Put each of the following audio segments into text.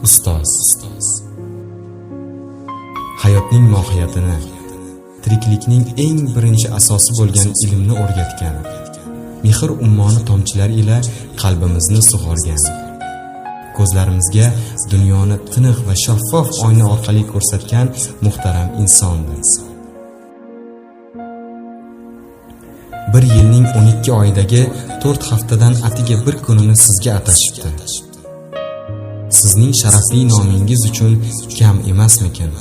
Ustoz. Hayotning mohiyatini, tiriklikning eng birinchi asosi bo'lgan ilmni o'rgatgan, mehr ummoni tomchilar ila qalbimizni sug'organ, ko'zlarimizga dunyoni tiniq va shaffof oyna orqali ko'rsatgan muhtaram insondir. Bir yilning 12 oyidagi 4 haftadan atiga bir kunini sizga atashibdi. Sizning sharafli nomingiz uchun kam emasmikin?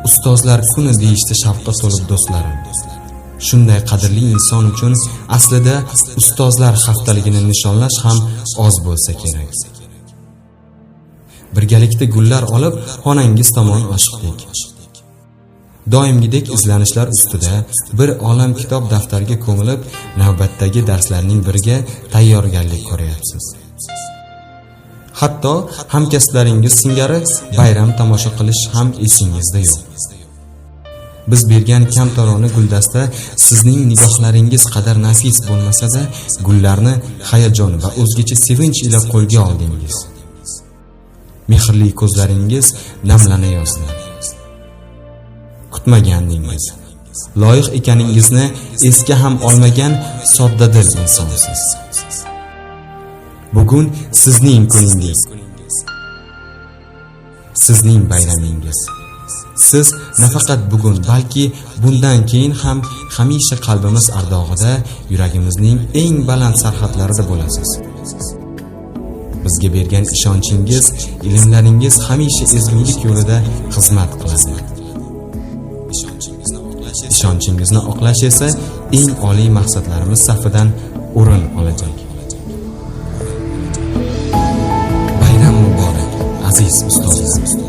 Ustozlar kuni deyishdi shavqqa to'lib do'stlarim. Shunday qadrli inson uchun aslida ustozlar haftaligini nishonlash ham oz bo'lsa kerak. Birgalikda gullar olib xonangiz tomon oshiqdik. Doimgidek izlanishlar ustida bir olam kitob daftarga ko'milib, navbatdagi darslarning biriga tayyorgarlik ko'ryapsiz. Hatto hamkasblaringiz singari bayram tomosha qilish ham esingizda yo'q. Biz bergan kamtarona guldasta sizning nigohlaringiz qadar nafis bo'lmasa-da, gullarni hayajon va o'zgacha sevinch ila qo'lga oldingiz. Mehrli ko'zlaringiz namlanayozdi. Kutmagandingiz. Loyiq ekaningizni esga ham olmagan soddadil insonsiz. Bugun sizning kuningiz. Sizning bayramingiz. Siz nafaqat bugun, balki bundan keyin ham hamisha qalbimiz ardog'ida, yuragimizning eng baland sarhadlarida bo'lasiz. Bizga bergan ishonchingiz, ilmlaringiz hamisha ezgulik yo'lida xizmat qiladi. Ishonchingizni oqlash esa eng oliy maqsadlarimiz safidan o'rin olajak. Bayram muborak, aziz ustozlar.